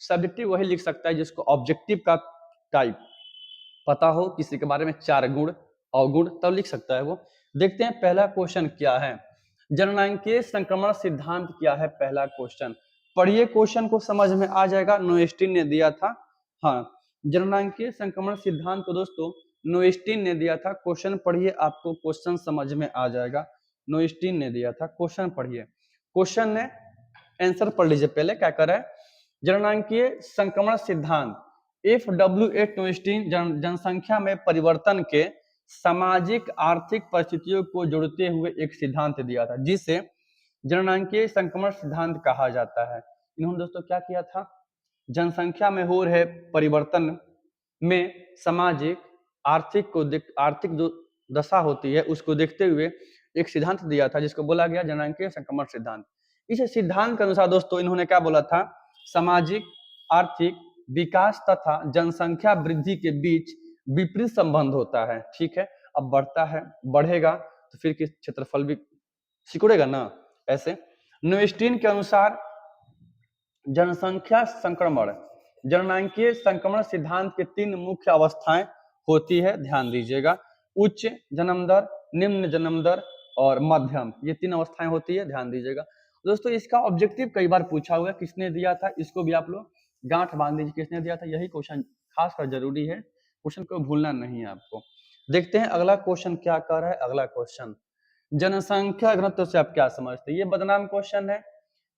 सब्जेक्टिव वही लिख सकता है जिसको ऑब्जेक्टिव का टाइप पता हो, किसी के बारे में 4 गुण अवगुण, तब लिख सकता है वो। देखते हैं पहला क्वेश्चन क्या है, जननांकीय संक्रमण सिद्धांत क्या है, पहला क्वेश्चन पढ़िए, क्वेश्चन को समझ में आ जाएगा, नोएस्टीन ने दिया था, हाँ जननांकीय संक्रमण सिद्धांत को दोस्तों नोएस्टीन ने दिया था, क्वेश्चन पढ़िए आपको क्वेश्चन समझ में आ जाएगा, नोएस्टीन ने दिया था, क्वेश्चन पढ़िए, क्वेश्चन ने आंसर पढ़ लीजिए पहले क्या कर रहा है, जननांकीय संक्रमण सिद्धांत FW8 नोएस्टीन जनसंख्या में परिवर्तन के सामाजिक आर्थिक परिस्थितियों को जोड़ते हुए एक सिद्धांत दिया था, जिसे जननांकीय संक्रमण सिद्धांत कहा जाता है। इन्होंने दोस्तों क्या किया था, जनसंख्या में हो रहे परिवर्तन में सामाजिक आर्थिक जो दशा होती है उसको देखते हुए एक सिद्धांत दिया था, जिसको बोला गया जननांकीय संक्रमण सिद्धांत। इस सिद्धांत के अनुसार दोस्तों इन्होंने क्या बोला था, सामाजिक आर्थिक विकास तथा जनसंख्या वृद्धि के बीच विपरीत संबंध होता है, ठीक है। अब बढ़ता है, बढ़ेगा तो फिर किस क्षेत्रफल भी सिकुड़ेगा ना, ऐसे नोएस्टीन के अनुसार जनसंख्या संक्रमण जननांकीय संक्रमण सिद्धांत के 3 मुख्य अवस्थाएं होती है, ध्यान दीजिएगा, उच्च जन्म दर, निम्न जन्म दर और मध्यम, ये 3 अवस्थाएं होती है, ध्यान दीजिएगा दोस्तों। इसका ऑब्जेक्टिव कई बार पूछा हुआ है, किसने दिया था, इसको भी आप लोग गांठ बांध दीजिए, किसने दिया था, यही क्वेश्चन खासकर जरूरी है, क्वेश्चन को भूलना नहीं है आपको। देखते हैं अगला क्वेश्चन क्या कर रहा है, अगला क्वेश्चन जनसंख्या घनत्व से आप क्या समझते हैं, ये बदनाम क्वेश्चन है,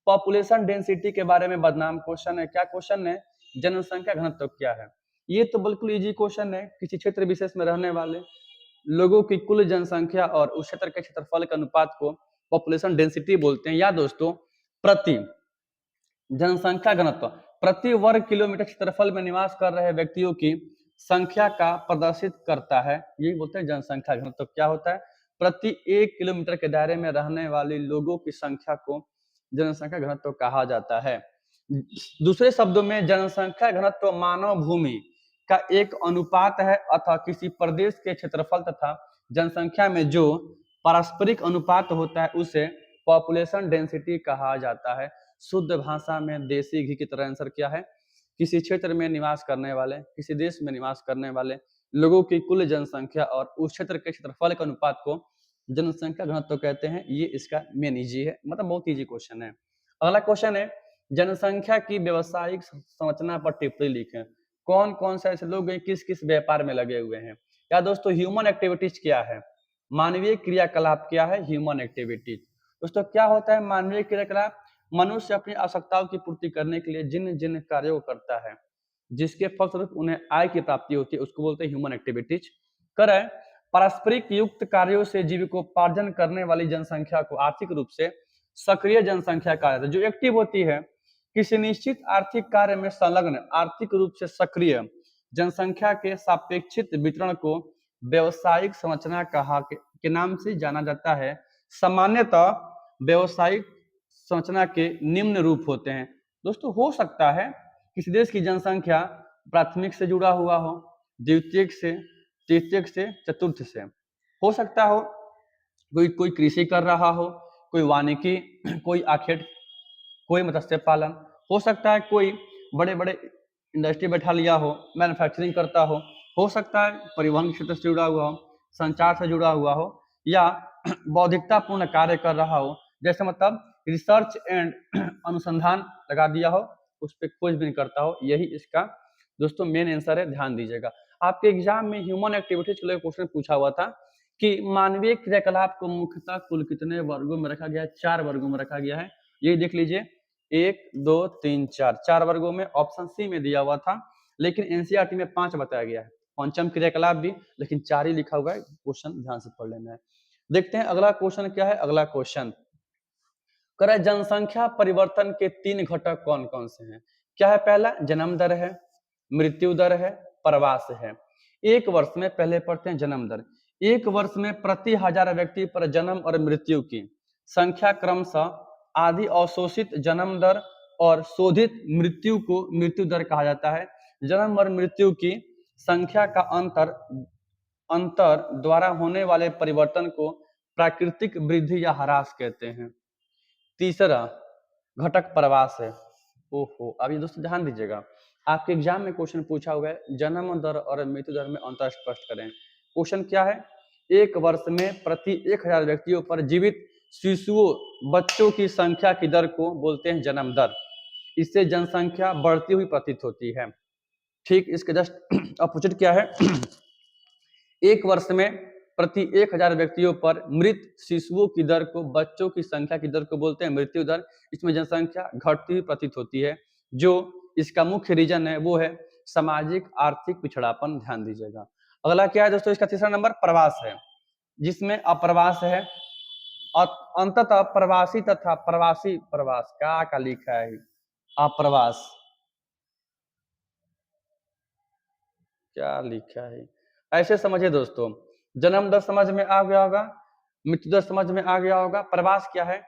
पॉपुलेशन डेंसिटी के बारे में बदनाम क्वेश्चन है, क्या क्वेश्चन है, जनसंख्या घनत्व क्या है, ये तो बिल्कुल इजी क्वेश्चन है, किसी क्षेत्र विशेष में रहने वाले लोगों की कुल जनसंख्या और उस क्षेत्र के क्षेत्रफल के अनुपात को पॉपुलेशन डेंसिटी बोलते हैं, या दोस्तों प्रति जनसंख्या घनत्व प्रति वर्ग किलोमीटर क्षेत्रफल में निवास कर रहे व्यक्तियों की संख्या का प्रदर्शित करता है, यही बोलते हैं जनसंख्या घनत्व। क्या होता है, प्रति 1 किलोमीटर के दायरे में रहने वाले लोगों की संख्या को जनसंख्या घनत्व कहा जाता है। दूसरे शब्दों में जनसंख्या घनत्व मानव भूमि का एक अनुपात है अथवा किसी प्रदेश के क्षेत्रफल तथा जनसंख्या में जो पारस्परिक अनुपात होता है उसे पॉपुलेशन डेंसिटी कहा जाता है। शुद्ध भाषा में देसी घी की तरह आंसर क्या है, किसी क्षेत्र में निवास करने वाले, किसी देश में निवास करने वाले लोगों की कुल जनसंख्या और उस क्षेत्र के क्षेत्रफल के अनुपात को जनसंख्या घनत्व कहते हैं, ये इसका मेन इजी है, मतलब बहुत इजी क्वेश्चन है। अगला क्वेश्चन है जनसंख्या की व्यवसायिक संरचना पर टिप्पणी लिखें, कौन कौन से ऐसे लोग हैं किस किस व्यापार में लगे हुए हैं। या दोस्तों ह्यूमन एक्टिविटीज क्या है, मानवीय क्रियाकलाप क्या है, ह्यूमन एक्टिविटीज। दोस्तों क्या होता है मानवीय क्रियाकलाप, मनुष्य अपनी आवश्यकताओं की पूर्ति करने के लिए जिन जिन कार्यों को करता है, जिसके फलस्वरूप उन्हें आय की प्राप्ति होती है, उसको बोलते हैं ह्यूमन एक्टिविटीज। करें पारस्परिक युक्त कार्यों से जीविकोपार्जन करने वाली जनसंख्या को आर्थिक रूप से सक्रिय जनसंख्या कहा जाता है। जो एक्टिव होती है, किसी निश्चित आर्थिक कार्य में संलग्न, आर्थिक रूप से सक्रिय जनसंख्या के सापेक्षित वितरण को व्यवसायिक संरचना कहा के नाम से जाना जाता है। सामान्यतः व्यवसायिक संरचना के निम्न रूप होते हैं। दोस्तों हो सकता है किसी देश की जनसंख्या प्राथमिक से जुड़ा हुआ हो, द्वितीयक से, तृतीयक से, चतुर्थ से। हो सकता हो कोई कोई कृषि कर रहा हो, कोई वानिकी, कोई आखेट, कोई मत्स्य पालन। हो सकता है कोई बड़े बड़े इंडस्ट्री बैठा लिया हो, मैन्युफैक्चरिंग करता हो सकता है परिवहन क्षेत्र से जुड़ा हुआ हो, संचार से जुड़ा हुआ हो, या बौद्धिकता पूर्ण कार्य कर रहा हो, जैसे मतलब रिसर्च एंड अनुसंधान लगा दिया हो, उस पर खोजबीन करता हो। यही इसका दोस्तों मेन आंसर है, ध्यान दीजिएगा। आपके एग्जाम में ह्यूमन एक्टिविटीज के लिए क्वेश्चन पूछा हुआ था कि मानवीय क्रियाकलाप को मुख्यतः कुल कितने वर्गों में रखा गया है, 4 वर्गों में रखा गया है। ये देख लीजिए 1 2 3 4, 4 वर्गों में। ऑप्शन सी में दिया हुआ था, लेकिन एनसीईआरटी में 5 बताया गया है, पंचम क्रियाकलाप भी, लेकिन 4 ही लिखा हुआ है। क्वेश्चन ध्यान से पढ़ लेना है। देखते हैं अगला क्वेश्चन क्या है। अगला क्वेश्चन करें जनसंख्या परिवर्तन के 3 घटक कौन कौन से हैं। क्या है, पहला जन्म दर है, मृत्यु दर है, प्रवास है। एक वर्ष में पहले पढ़ते हैं जन्म दर। एक वर्ष में प्रति 1000 व्यक्ति पर जन्म और मृत्यु की संख्या क्रमशः आदि अवशोषित जन्म दर और शोधित मृत्यु को मृत्यु दर कहा जाता है। जन्म और मृत्यु की संख्या का अंतर द्वारा होने वाले परिवर्तन को प्राकृतिक वृद्धि या ह्रास कहते हैं। तीसरा घटक प्रवास है। ओहो, अभी दोस्तों ध्यान दीजिएगा, आपके एग्जाम में क्वेश्चन पूछा हुआ है जन्म दर और मृत्यु दर में अंतर स्पष्ट करें। क्वेश्चन क्या है, एक वर्ष में प्रति 1000 व्यक्तियों पर जीवित शिशुओं, बच्चों की संख्या की दर को बोलते हैं जन्म दर। इससे जनसंख्या बढ़ती हुई प्रतीत होती है। ठीक इसके जस्ट अपोजिट क्या है, एक वर्ष में प्रति 1000 व्यक्तियों पर मृत शिशुओं की दर को, बच्चों की संख्या की दर को बोलते हैं मृत्यु दर। इसमें जनसंख्या घटती हुई प्रतीत होती है। जो इसका मुख्य रीजन है वो है सामाजिक आर्थिक पिछड़ापन। ध्यान दीजिएगा। अगला क्या है दोस्तों, इसका तीसरा नंबर प्रवास है, जिसमें अप्रवास है। अंततः प्रवासी तथा प्रवासी, प्रवास का लिखा है अप्रवास, क्या लिखा है ऐसे समझिए दोस्तों। जन्म दर समझ में आ गया होगा, मृत्यु दर समझ में आ गया होगा। प्रवास क्या है,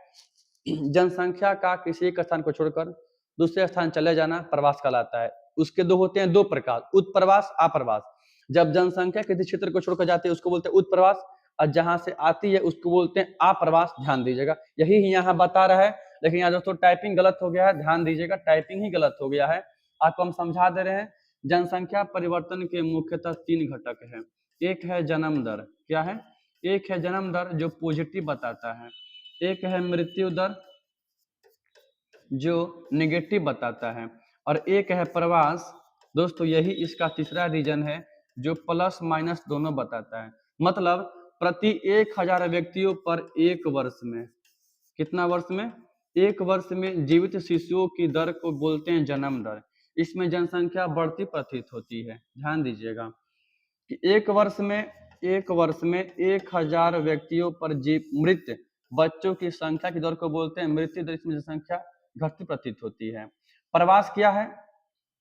जनसंख्या का किसी एक स्थान को छोड़कर दूसरे स्थान चले जाना प्रवास कहलाता है। उसके दो होते हैं, दो प्रकार, उत्प्रवास, अप्रवास। जब जनसंख्या किसी क्षेत्र को छोड़कर जाती है उसको बोलते हैं उत्प्रवास, और जहां से आती है उसको बोलते हैं अप्रवास। ध्यान दीजिएगा, यही यहाँ बता रहा है, लेकिन यहाँ दोस्तों टाइपिंग गलत हो गया है। ध्यान दीजिएगा, टाइपिंग ही गलत हो गया है। आपको हम समझा दे रहे हैं। जनसंख्या परिवर्तन के मुख्यतः 3 घटक हैं। एक है जन्म दर, क्या है, एक है जन्म दर जो पॉजिटिव बताता है, एक है मृत्यु दर जो नेगेटिव बताता है, और एक है प्रवास। दोस्तों यही इसका तीसरा रीजन है जो प्लस माइनस दोनों बताता है। मतलब प्रति 1000 व्यक्तियों पर एक वर्ष में, कितना वर्ष में, एक वर्ष में जीवित शिशुओं की दर को बोलते हैं जन्म दर। इसमें जनसंख्या बढ़ती प्रतीत होती है। ध्यान दीजिएगा कि एक वर्ष में 1000 व्यक्तियों पर मृत बच्चों की संख्या की दर को बोलते हैं मृत्यु दर। इसमें जनसंख्या घटती प्रतीत होती है। प्रवास क्या है,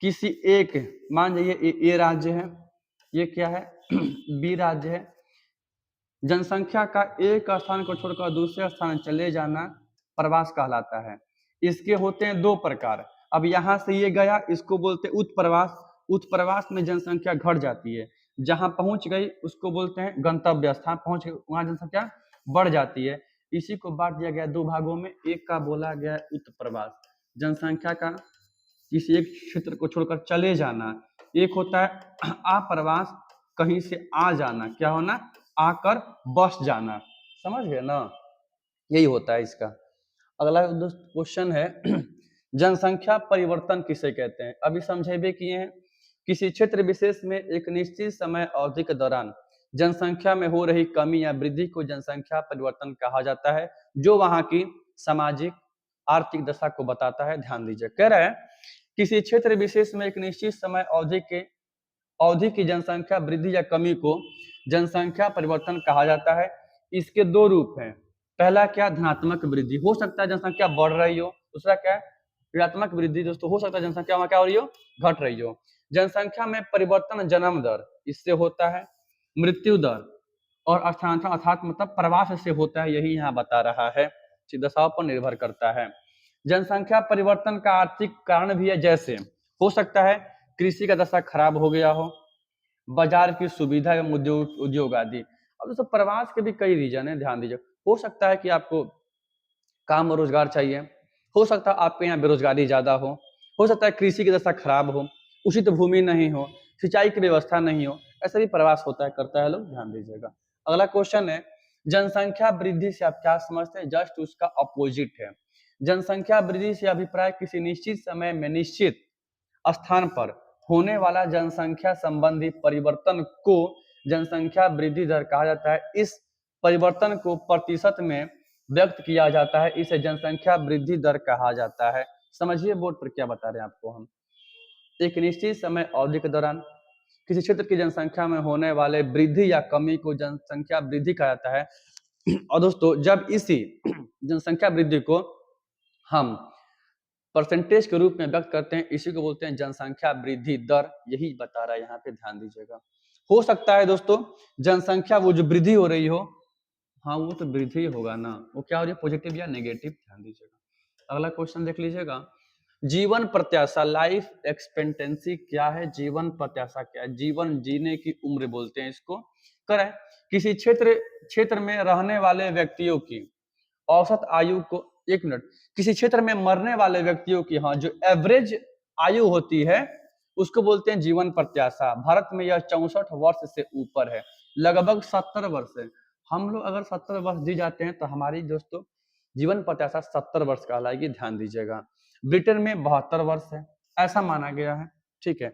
किसी एक, मान जाइए ए राज्य है, ये क्या है बी राज्य है, जनसंख्या का एक स्थान को छोड़कर दूसरे स्थान चले जाना प्रवास कहलाता है। इसके होते हैं 2 प्रकार। अब यहाँ से ये गया, इसको बोलते हैं उत्प्रवास। उत्प्रवास में जनसंख्या घट जाती है, जहां पहुंच गई उसको बोलते हैं गंतव्य स्थान, पहुंच गई वहां जनसंख्या बढ़ जाती है। इसी को बांट दिया गया 2 भागों में। एक का बोला गया उत्प्रवास, जनसंख्या का किसी एक क्षेत्र को छोड़कर चले जाना। एक होता है अप्रवास, कहीं से आ जाना, क्या होना, आकर बस जाना। समझ गए ना, यही होता है इसका। अगला दोस्त क्वेश्चन है जनसंख्या परिवर्तन किसे कहते हैं। अभी समझे भी किए हैं, किसी क्षेत्र विशेष में एक निश्चित समय अवधि के दौरान जनसंख्या में हो रही कमी या वृद्धि को जनसंख्या परिवर्तन कहा जाता है, जो वहां की सामाजिक आर्थिक दशा को बताता है। ध्यान दीजिए, कह रहा है किसी क्षेत्र विशेष में एक निश्चित समय अवधि की जनसंख्या वृद्धि या कमी को जनसंख्या परिवर्तन कहा जाता है। इसके दो रूप हैं। पहला क्या, धनात्मक वृद्धि, हो सकता है जनसंख्या बढ़ रही हो। दूसरा क्या है, ऋणात्मक वृद्धि, दोस्तों हो सकता है जनसंख्या वहां क्या हो रही हो, घट रही हो। जनसंख्या में परिवर्तन जन्म दर इससे होता है, मृत्यु दर और स्थानांतरण अर्थात मतलब प्रवास से होता है, यही यहाँ बता रहा है। दशाओं पर निर्भर करता है। जनसंख्या परिवर्तन का आर्थिक कारण भी है, जैसे हो सकता है कृषि का दशा खराब हो गया हो, बाजार की सुविधा एवं उद्योग आदि। अब दोस्तों प्रवास के भी कई रीजन है, ध्यान दीजिए। हो सकता है कि आपको काम और रोजगार चाहिए, हो सकता है आपके यहाँ बेरोजगारी ज्यादा हो सकता है कृषि की दशा खराब हो, उचित भूमि नहीं हो, सिंचाई की व्यवस्था नहीं हो, ऐसा भी प्रवास होता है, करता है लोग, ध्यान दीजिएगा। अगला क्वेश्चन है, जनसंख्या वृद्धि से आप क्या समझते हैं? जस्ट उसका अपोजिट है। जनसंख्या वृद्धि से अभिप्राय किसी निश्चित समय में निश्चित स्थान पर होने वाला जनसंख्या संबंधी परिवर्तन को जनसंख्या वृद्धि दर कहा जाता है। इस परिवर्तन को प्रतिशत में व्यक्त किया जाता है, इसे जनसंख्या वृद्धि दर कहा जाता है। समझिए बोर्ड पर क्या बता रहे हैं आपको हम। एक निश्चित समय अवधि के दौरान किसी क्षेत्र की जनसंख्या में होने वाले वृद्धि या कमी को जनसंख्या वृद्धि कहा जाता है। और दोस्तों जब इसी जनसंख्या वृद्धि को हम परसेंटेज के रूप में व्यक्त करते हैं, इसी को बोलते हैं जनसंख्या वृद्धि दर, यही बता रहा है यहाँ पे, ध्यान दीजिएगा। हो सकता है दोस्तों जनसंख्या वो जो वृद्धि हो रही हो, हाँ वो तो वृद्धि होगा ना, वो क्या हो रही है, पॉजिटिव या नेगेटिव, ध्यान दीजिएगा। अगला क्वेश्चन देख लीजिएगा, जीवन प्रत्याशा, लाइफ एक्सपेक्टेंसी क्या है, जीवन प्रत्याशा क्या है? जीवन जीने की उम्र बोलते हैं इसको। करें किसी क्षेत्र में रहने वाले व्यक्तियों की औसत आयु को, एक मिनट, किसी क्षेत्र में मरने वाले व्यक्तियों की, हाँ, जो एवरेज आयु होती है उसको बोलते हैं जीवन प्रत्याशा। भारत में यह 64 वर्ष से ऊपर है, लगभग 70 वर्ष है। हम लोग अगर 70 वर्ष जी जाते हैं तो हमारी दोस्तों जीवन प्रत्याशा 70 वर्ष कहलाएगी, ध्यान दीजिएगा। ब्रिटेन में 72 वर्ष है, ऐसा माना गया है। ठीक है,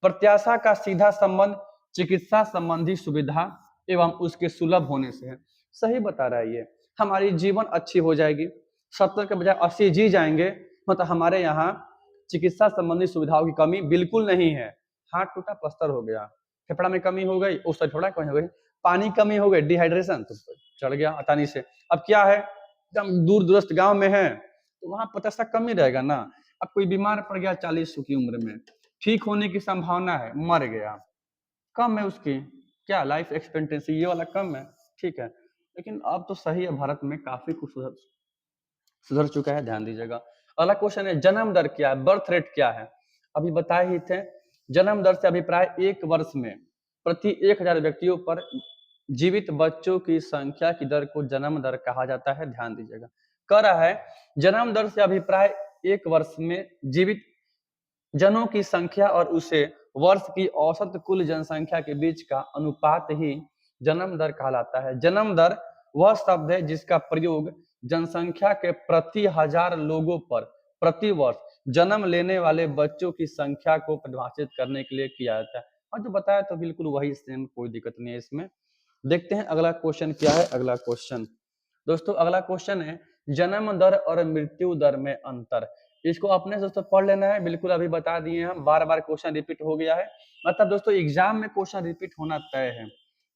प्रत्याशा का सीधा संबंध चिकित्सा संबंधी सुविधा एवं उसके सुलभ होने से है। सही बता रहा है ये, हमारी जीवन अच्छी हो जाएगी, 70 के बजाय 80 जी जाएंगे, मतलब हमारे यहाँ चिकित्सा संबंधी सुविधाओं की कमी बिल्कुल नहीं है। हाथ टूटा प्लास्टर हो गया, फेफड़ा में कमी हो गई, उस फेफड़ा कमी हो गई, पानी कमी हो गई, डिहाइड्रेशन तो चढ़ गया आसानी से। अब क्या है, एकदम दूर दूरस्थ गांव में है तो वहां पचासा कमी रहेगा ना। अब कोई बीमार पड़ गया 40 की उम्र में, ठीक होने की संभावना है, मर गया, कम है उसकी क्या लाइफ एक्सपेक्टेंसी, ये वाला कम है। ठीक है, लेकिन अब तो सही है, भारत में काफी कुछ सुधर चुका है, ध्यान दीजिएगा। अगला क्वेश्चन है, जन्म दर क्या है, बर्थ रेट क्या है? अभी बताए ही थे, जन्म दर से अभिप्राय एक वर्ष में प्रति 1000 व्यक्तियों पर जीवित बच्चों की संख्या की दर को जन्म दर कहा जाता है, ध्यान दीजिएगा। कह रहा है जन्म दर से अभिप्राय एक वर्ष में जीवित जनों की संख्या और उसे वर्ष की औसत कुल जनसंख्या के बीच का अनुपात ही जन्म दर कहलाता है। जन्म दर वह शब्द है जिसका प्रयोग जनसंख्या के प्रति 1000 लोगों पर प्रति वर्ष जन्म लेने वाले बच्चों की संख्या को परिभाषित करने के लिए किया जाता है। और जो बताया तो बिल्कुल वही सेम, कोई दिक्कत नहीं है इसमें। देखते हैं अगला क्वेश्चन क्या है। अगला क्वेश्चन दोस्तों, अगला क्वेश्चन है जन्म दर और मृत्यु दर में अंतर। इसको अपने दोस्तों पढ़ लेना है, बिल्कुल अभी बता दिए हम, बार बार क्वेश्चन रिपीट हो गया है, मतलब दोस्तों एग्जाम में क्वेश्चन रिपीट होना तय है।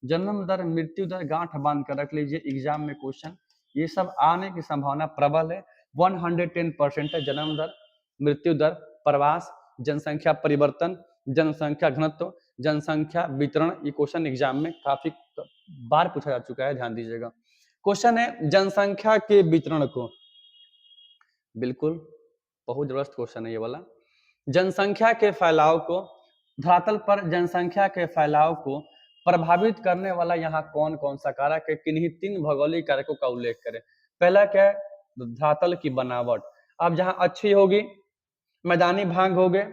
जन्म दर मृत्यु दर गांठ बांध कर रख लीजिए, एग्जाम में क्वेश्चन ये सब आने की संभावना प्रबल है। 110% है जन्म दर, मृत्यु दर, प्रवास, जनसंख्या परिवर्तन, जनसंख्या घनत्व, जनसंख्या वितरण। ये क्वेश्चन एग्जाम में काफी बार पूछा जा चुका है, ध्यान दीजिएगा। क्वेश्चन है जनसंख्या के वितरण को, बिल्कुल बहुत जबरदस्त क्वेश्चन है ये वाला। जनसंख्या के फैलाव को, धरातल पर जनसंख्या के फैलाव को प्रभावित करने वाला यहाँ कौन कौन सा कारक है, किन्हीं 3 भौगोलिक कारकों का उल्लेख करें। पहला क्या है, धरातल की बनावट। अब जहाँ अच्छी होगी, मैदानी भाग हो गए,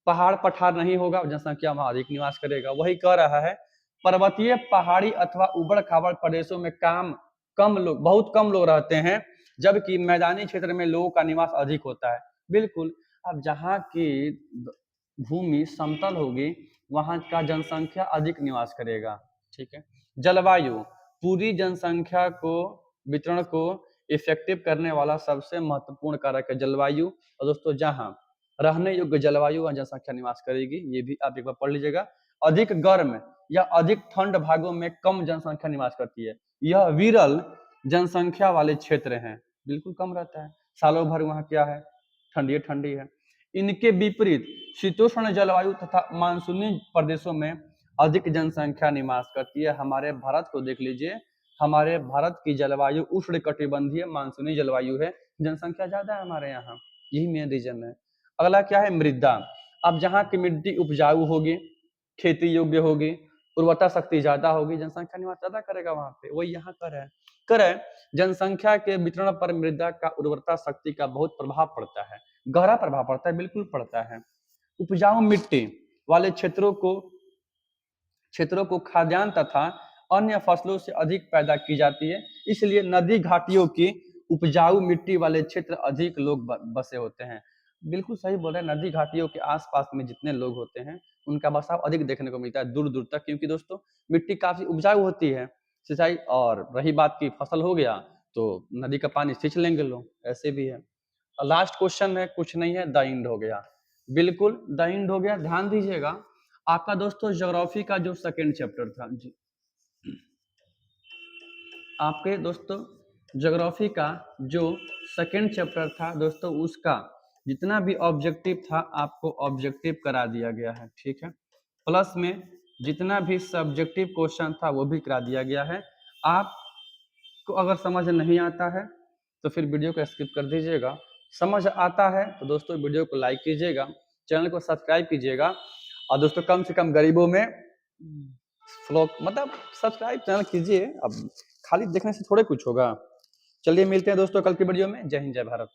पहाड़ पठार नहीं होगा, जनसंख्या वहां अधिक निवास करेगा। वही कह रहा है पर्वतीय, पहाड़ी अथवा उबड़ खाबड़ प्रदेशों में बहुत कम लोग रहते हैं, जबकि मैदानी क्षेत्र में लोगों का निवास अधिक होता है। बिल्कुल, अब जहाँ की भूमि समतल होगी वहां का जनसंख्या अधिक निवास करेगा। ठीक है। जलवायु पूरी जनसंख्या को वितरण को इफेक्टिव करने वाला सबसे महत्वपूर्ण कारक है जलवायु। और दोस्तों जहां रहने योग्य जलवायु वहां जनसंख्या निवास करेगी, ये भी आप एक बार पढ़ लीजिएगा। अधिक गर्म या अधिक ठंड भागों में कम जनसंख्या निवास करती है। यह विरल जनसंख्या वाले क्षेत्र हैं, बिल्कुल कम रहता है, सालों भर वहां क्या है, ठंडी ठंडी है। इनके विपरीत शीतोष्ण जलवायु तथा मानसूनी प्रदेशों में अधिक जनसंख्या निवास करती है। हमारे भारत को देख लीजिए, हमारे भारत की जलवायु उष्ण कटिबंधीय मानसूनी जलवायु है, जनसंख्या ज्यादा है हमारे यहाँ, यही मेन रीजन है। अगला क्या है, मृदा। अब जहाँ की मिट्टी उपजाऊ होगी, खेती योग्य होगी, उर्वरता शक्ति ज्यादा होगी, जनसंख्या निवास ज्यादा करेगा वहां पे, वही यहाँ कर है। जनसंख्या के वितरण पर मृदा का उर्वरता शक्ति का बहुत प्रभाव पड़ता है, गहरा प्रभाव पड़ता है, बिल्कुल पड़ता है। उपजाऊ मिट्टी वाले क्षेत्रों को खाद्यान्न तथा अन्य फसलों से अधिक पैदा की जाती है, इसलिए नदी घाटियों की उपजाऊ मिट्टी वाले क्षेत्र अधिक लोग बसे होते हैं। बिल्कुल सही बोल रहे हैं, नदी घाटियों के आसपास में जितने लोग होते हैं उनका बसाव अधिक देखने को मिलता है दूर दूर तक, क्योंकि दोस्तों मिट्टी काफी उपजाऊ होती है, सिंचाई। और रही बात की फसल हो गया तो नदी का पानी सींच लेंगे लोग, ऐसे भी है। लास्ट क्वेश्चन है, कुछ नहीं है, द इंड हो गया, बिल्कुल द इंड हो गया। ध्यान दीजिएगा, आपका दोस्तों ज्योग्राफी का जो सेकंड चैप्टर था जी, आपके दोस्तों ज्योग्राफी का जो सेकंड चैप्टर था दोस्तों, उसका जितना भी ऑब्जेक्टिव था आपको ऑब्जेक्टिव करा दिया गया है। ठीक है, प्लस में जितना भी सब्जेक्टिव क्वेश्चन था वो भी करा दिया गया है। आपको अगर समझ नहीं आता है तो फिर वीडियो को स्किप कर दीजिएगा, समझ आता है तो दोस्तों वीडियो को लाइक कीजिएगा, चैनल को सब्सक्राइब कीजिएगा। और दोस्तों कम से कम गरीबों में फ्लॉग मतलब सब्सक्राइब चैनल कीजिए, अब खाली देखने से थोड़े कुछ होगा। चलिए मिलते हैं दोस्तों कल की वीडियो में। जय हिंद, जय भारत।